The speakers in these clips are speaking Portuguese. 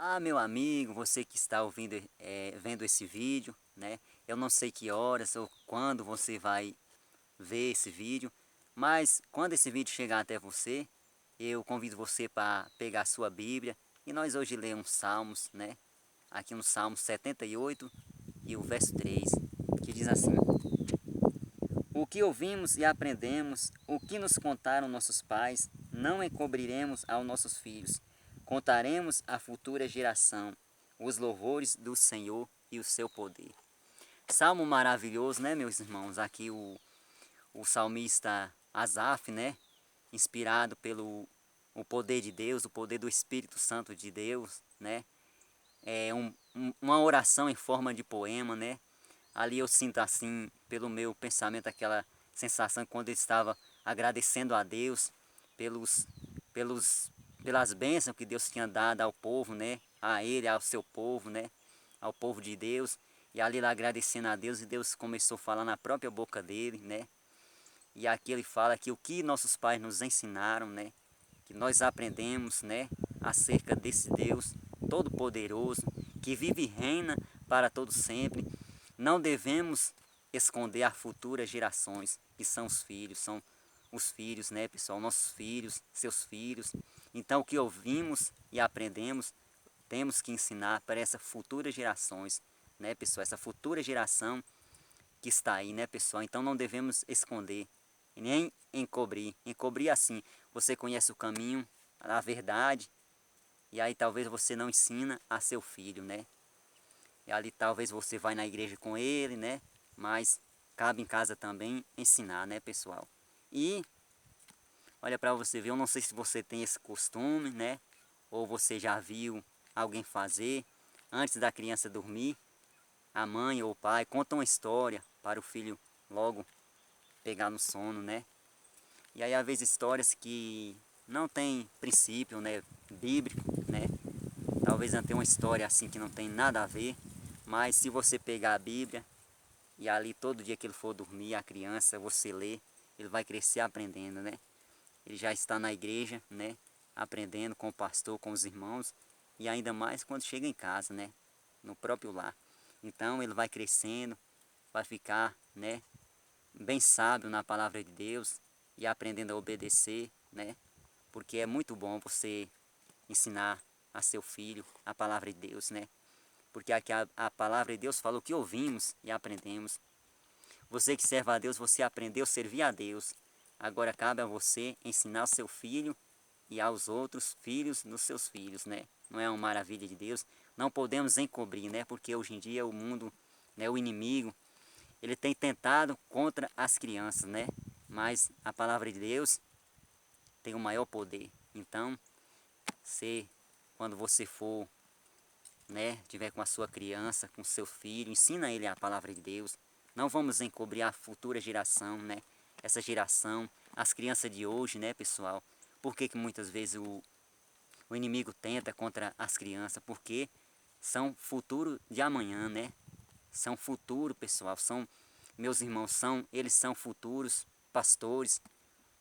Ah, meu amigo, você que está ouvindo, vendo esse vídeo, né? Eu não sei que horas ou quando você vai ver esse vídeo, mas quando esse vídeo chegar até você, eu convido você para pegar a sua Bíblia e nós hoje lermos Salmos, né? Aqui no Salmo 78 e o verso 3, que diz assim: O que ouvimos e aprendemos, o que nos contaram nossos pais, não encobriremos aos nossos filhos. Contaremos à futura geração os louvores do Senhor e o seu poder. Salmo maravilhoso, né, meus irmãos? Aqui o salmista Asaf, né? Inspirado pelo o poder de Deus, o poder do Espírito Santo de Deus, né? É uma oração em forma de poema, né? Ali eu sinto assim, pelo meu pensamento, aquela sensação quando eu estava agradecendo a Deus pelos, pelos, pelas bênçãos que Deus tinha dado ao povo, né? A ele, ao seu povo, né? Ao povo de Deus. E ali lá agradecendo a Deus, e Deus começou a falar na própria boca dele, né? E aqui ele fala que o que nossos pais nos ensinaram, né? Que nós aprendemos, né? Acerca desse Deus Todo-Poderoso, que vive e reina para todo sempre. Não devemos esconder a futuras gerações, que são os filhos, né, pessoal? Nossos filhos, seus filhos. Então, o que ouvimos e aprendemos, temos que ensinar para essas futuras gerações, né, pessoal? Essa futura geração que está aí, né, pessoal? Então, não devemos esconder e nem encobrir. Encobrir assim, você conhece o caminho, a verdade, e aí talvez você não ensina a seu filho, né? E ali talvez você vai na igreja com ele, né? Mas cabe em casa também ensinar, né, pessoal? E olha para você ver, eu não sei se você tem esse costume, né? Ou você já viu alguém fazer antes da criança dormir, a mãe ou o pai conta uma história para o filho logo pegar no sono, né? E aí às vezes histórias que não tem princípio, né, bíblico, né? Talvez não tenha uma história assim que não tem nada a ver, mas se você pegar a Bíblia e ali todo dia que ele for dormir, a criança, você lê, ele vai crescer aprendendo, né? Ele já está na igreja, né? Aprendendo com o pastor, com os irmãos, e ainda mais quando chega em casa, né? No próprio lar. Então ele vai crescendo, vai ficar, né? Bem sábio na palavra de Deus e aprendendo a obedecer, né? Porque é muito bom você ensinar a seu filho a palavra de Deus, né? Porque aqui a palavra de Deus fala o que ouvimos e aprendemos. Você que serve a Deus, você aprendeu a servir a Deus. Agora cabe a você ensinar o seu filho e aos outros filhos dos seus filhos, né? Não é uma maravilha de Deus? Não podemos encobrir, né? Porque hoje em dia o mundo, né, o inimigo, ele tem tentado contra as crianças, né? Mas a palavra de Deus tem o maior poder. Então, quando você for, né, tiver com a sua criança, com seu filho, ensina ele a palavra de Deus. Não vamos encobrir a futura geração, né? Essa geração, as crianças de hoje, né, pessoal? Por que que muitas vezes o inimigo tenta contra as crianças? Porque são futuro de amanhã, né? São futuro, pessoal. São, meus irmãos, eles são futuros pastores,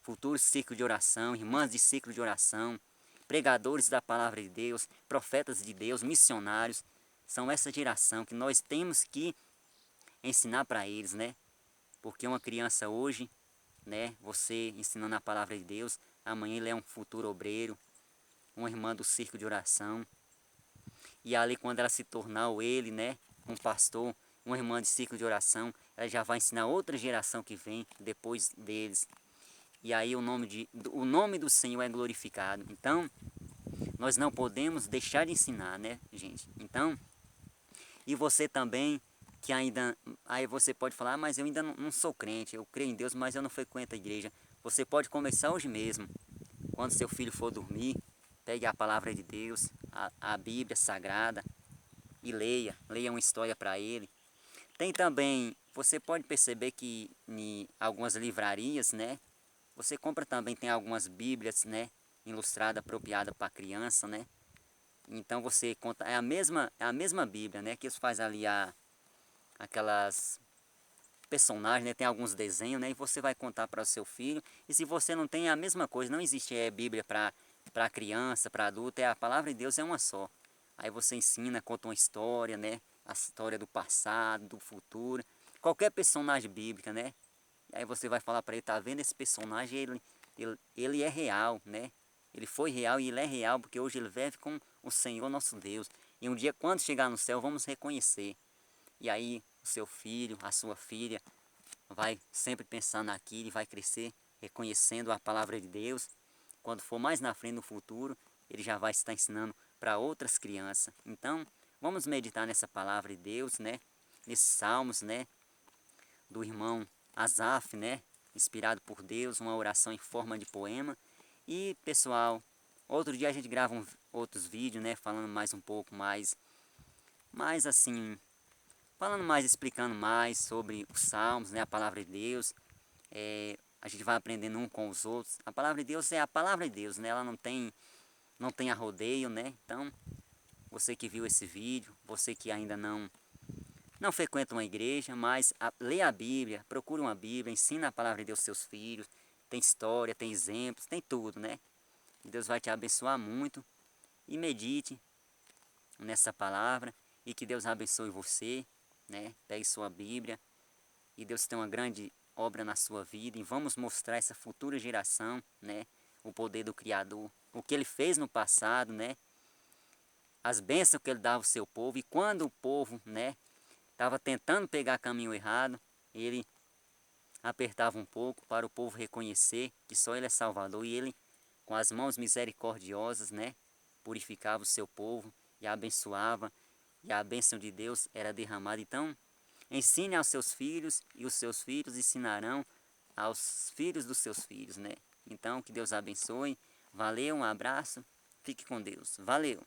futuros ciclos de oração, irmãs de ciclo de oração, pregadores da palavra de Deus, profetas de Deus, missionários. São essa geração que nós temos que ensinar para eles, né? Porque uma criança hoje, né, você ensinando a palavra de Deus, amanhã ele é um futuro obreiro, uma irmã do círculo de oração. E ali quando ela se tornar ou ele, né, um pastor, uma irmã de ciclo de oração, ela já vai ensinar outra geração que vem depois deles. E aí o nome do Senhor é glorificado. Então, nós não podemos deixar de ensinar, né, gente? Então, e você também, que ainda, aí você pode falar, mas eu ainda não sou crente, eu creio em Deus, mas eu não frequento a igreja. Você pode começar hoje mesmo, quando seu filho for dormir, pegue a palavra de Deus, a Bíblia Sagrada, e leia uma história para ele. Tem também, você pode perceber que em algumas livrarias, né, você compra também, tem algumas bíblias, né, ilustrada, apropriada para criança, né? Então você conta, é a mesma Bíblia, né, que eles faz ali aquelas personagens, né, tem alguns desenhos, né, e você vai contar para o seu filho. E se você não tem, é a mesma coisa, não existe Bíblia para criança, para adulto, a palavra de Deus é uma só. Aí você ensina, conta uma história, né? A história do passado, do futuro. Qualquer personagem bíblica, né? E aí você vai falar para ele, tá vendo esse personagem? Ele é real, né? Ele foi real e ele é real, porque hoje ele vive com o Senhor nosso Deus. E um dia, quando chegar no céu, vamos reconhecer. E aí, o seu filho, a sua filha, vai sempre pensar naquilo e vai crescer reconhecendo a palavra de Deus. Quando for mais na frente no futuro, ele já vai estar ensinando para outras crianças. Então, vamos meditar nessa palavra de Deus, né? Nesses salmos, né? Do irmão Asaf, né? Inspirado por Deus, uma oração em forma de poema. E, pessoal, outro dia a gente grava outros vídeos, né? Falando mais um pouco mais assim, falando mais, explicando mais sobre os salmos, né? A palavra de Deus. A gente vai aprendendo um com os outros. A palavra de Deus é a palavra de Deus, né? Ela não tem arrodeio, né? Então, você que viu esse vídeo, você que ainda não frequenta uma igreja, mas lê a Bíblia, procura uma Bíblia, ensina a palavra de Deus aos seus filhos. Tem história, tem exemplos, tem tudo, né? Deus vai te abençoar muito. E medite nessa palavra e que Deus abençoe você, né? Pegue sua Bíblia e Deus tem uma grande obra na sua vida e vamos mostrar essa futura geração, né? O poder do Criador, o que Ele fez no passado, né? As bênçãos que Ele dava ao seu povo e quando o povo, né? Estava tentando pegar caminho errado, Ele apertava um pouco para o povo reconhecer que só Ele é Salvador e Ele, com as mãos misericordiosas, né? Purificava o seu povo e abençoava e a bênção de Deus era derramada. Então, ensine aos seus filhos e os seus filhos ensinarão aos filhos dos seus filhos, né? Então, que Deus abençoe. Valeu, um abraço. Fique com Deus. Valeu.